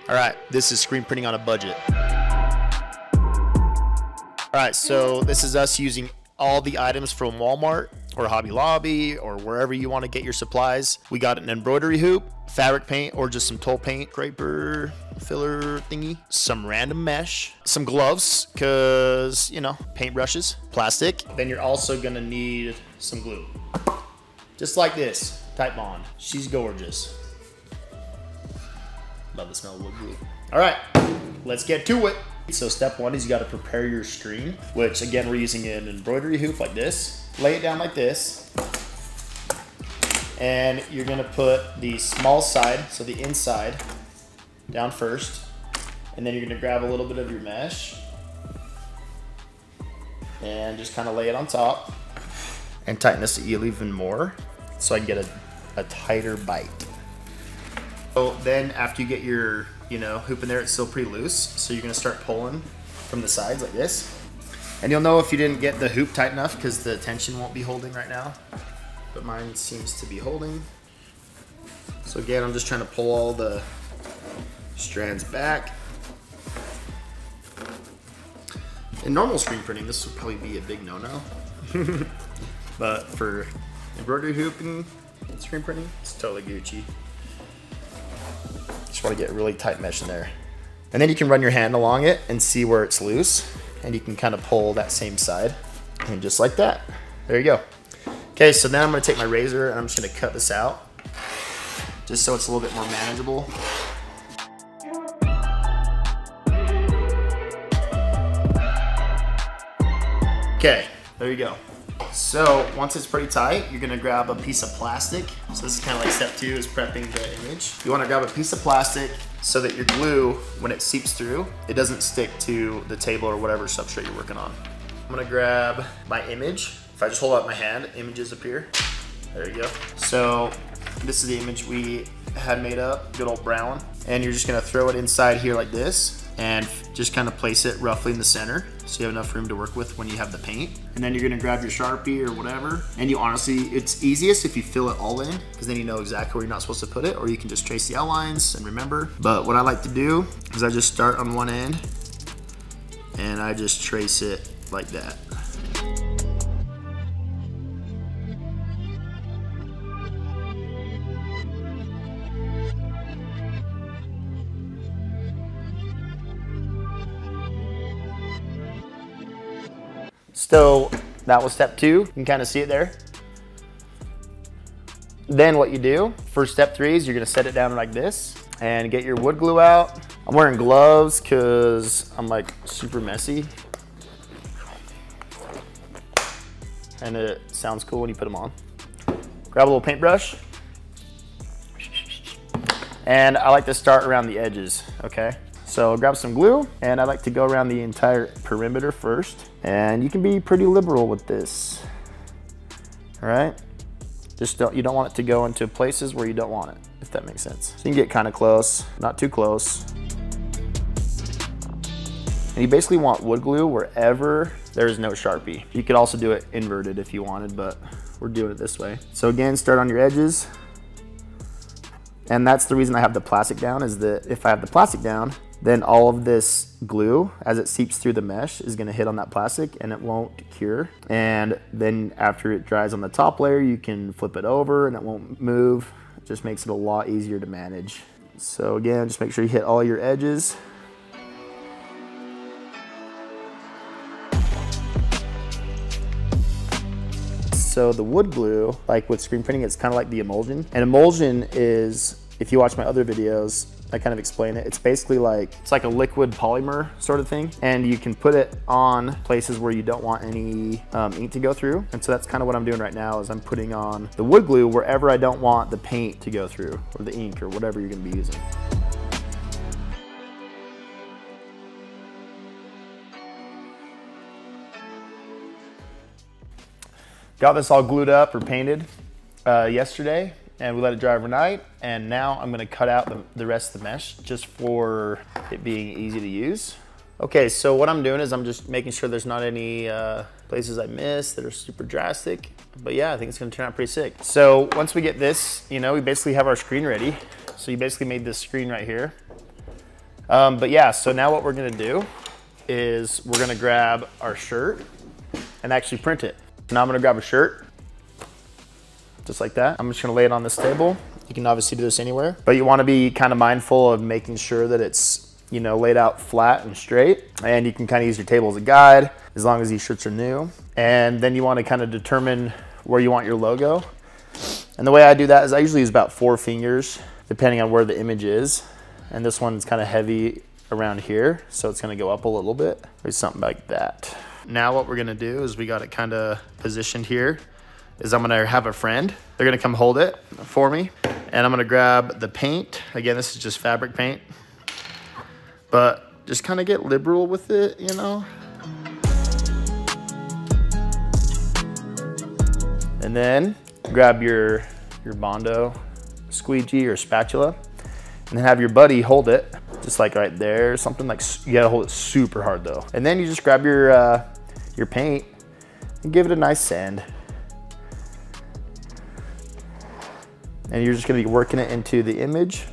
All right, this is screen printing on a budget. All right, so this is us using all the items from Walmart or Hobby Lobby or wherever you want to get your supplies. We got an embroidery hoop, fabric paint, or just some toll paint, scraper, filler thingy, some random mesh, some gloves, cause you know, paintbrushes, plastic. Then you're also gonna need some glue. Just like this, Type Bond. She's gorgeous. Love the smell of wood glue. All right, let's get to it. So step one is you gotta prepare your screen, which again, we're using an embroidery hoop like this. Lay it down like this. And you're gonna put the small side, so the inside, down first. And then you're gonna grab a little bit of your mesh and just kind of lay it on top and tighten this eel even more so I can get a tighter bite. So then after you get your hoop in there, it's still pretty loose. So you're gonna start pulling from the sides like this. And you'll know if you didn't get the hoop tight enough because the tension won't be holding right now. But mine seems to be holding. So again, I'm just trying to pull all the strands back. In normal screen printing, this would probably be a big no-no. But for embroidery hooping and screen printing, it's totally Gucci. Just want to get really tight mesh in there. And then you can run your hand along it and see where it's loose. And you can kind of pull that same side. And just like that. There you go. Okay, so now I'm going to take my razor and I'm just going to cut this out. Just so it's a little bit more manageable. Okay, there you go. So once it's pretty tight, you're gonna grab a piece of plastic. So this is kind of like step two, is prepping the image. You wanna grab a piece of plastic so that your glue, when it seeps through, it doesn't stick to the table or whatever substrate you're working on. I'm gonna grab my image. If I just hold out my hand, images appear. There you go. So this is the image we had made up, good old brown. And you're just gonna throw it inside here like this and just kind of place it roughly in the center so you have enough room to work with when you have the paint. And then you're gonna grab your Sharpie or whatever, and you honestly, it's easiest if you fill it all in, because then you know exactly where you're not supposed to put it, or you can just trace the outlines and remember. But what I like to do is I just start on one end and I just trace it like that. So that was step two. You can kind of see it there. Then what you do for step three is you're gonna set it down like this and get your wood glue out. I'm wearing gloves because I'm like super messy. And it sounds cool when you put them on. Grab a little paintbrush. And I like to start around the edges, okay? So grab some glue, and I like to go around the entire perimeter first. And you can be pretty liberal with this, all right? Just you don't want it to go into places where you don't want it, if that makes sense. So you can get kind of close, not too close. And you basically want wood glue wherever there's no Sharpie. You could also do it inverted if you wanted, but we're doing it this way. So again, start on your edges. And that's the reason I have the plastic down, is that if I have the plastic down, then all of this glue, as it seeps through the mesh, is gonna hit on that plastic and it won't cure. And then after it dries on the top layer, you can flip it over and it won't move. It just makes it a lot easier to manage. So again, just make sure you hit all your edges. So the wood glue, like with screen printing, it's kind of like the emulsion. And emulsion is, if you watch my other videos, I kind of explain it. It's basically like, it's like a liquid polymer sort of thing. And you can put it on places where you don't want any ink to go through. And so that's kind of what I'm doing right now, is I'm putting on the wood glue wherever I don't want the paint to go through, or the ink, or whatever you're gonna be using. Got this all glued up or painted yesterday, and we let it dry overnight, and now I'm gonna cut out the rest of the mesh just for it being easy to use. Okay, so what I'm doing is I'm just making sure there's not any places I missed that are super drastic. But yeah, I think it's gonna turn out pretty sick. So once we get this, we basically have our screen ready. So you basically made this screen right here. But yeah, so now what we're gonna do is we're gonna grab our shirt and actually print it. Now I'm gonna grab a shirt, just like that. I'm just gonna lay it on this table. You can obviously do this anywhere, but you wanna be kind of mindful of making sure that it's, you know, laid out flat and straight. And you can kind of use your table as a guide, as long as these shirts are new. And then you wanna kind of determine where you want your logo. And the way I do that is I usually use about 4 fingers, depending on where the image is. And this one's kind of heavy around here, so it's gonna go up a little bit, or something like that. Now what we're gonna do is we got it kind of positioned here, is I'm gonna have a friend. They're gonna come hold it for me, and I'm gonna grab the paint. Again, this is just fabric paint, but just kind of get liberal with it, you know? And then grab your Bondo squeegee or spatula, and then have your buddy hold it, just like right there, something like, you gotta hold it super hard though. And then you just grab your paint and give it a nice sand. And you're just gonna be working it into the image.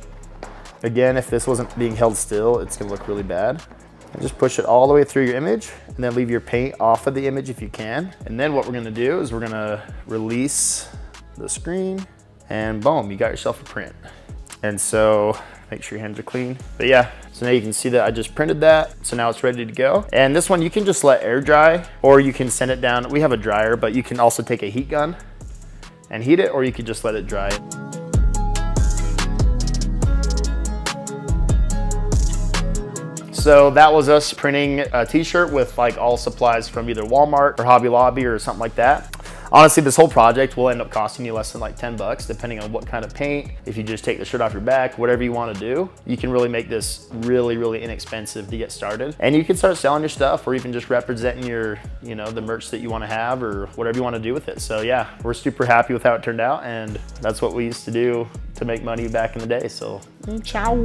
Again, if this wasn't being held still, it's gonna look really bad. And just push it all the way through your image, and then leave your paint off of the image if you can. And then what we're gonna do is we're gonna release the screen, and boom, you got yourself a print. And so make sure your hands are clean. But yeah, so now you can see that I just printed that. So now it's ready to go. And this one you can just let air dry, or you can send it down. We have a dryer, but you can also take a heat gun and heat it, or you could just let it dry. So that was us printing a t-shirt with like all supplies from either Walmart or Hobby Lobby or something like that. Honestly, this whole project will end up costing you less than like 10 bucks, depending on what kind of paint. If you just take the shirt off your back, whatever you want to do, you can really make this really, really inexpensive to get started. And you can start selling your stuff, or even just representing your, you know, the merch that you want to have, or whatever you want to do with it. So yeah, we're super happy with how it turned out, and that's what we used to do to make money back in the day. So ciao.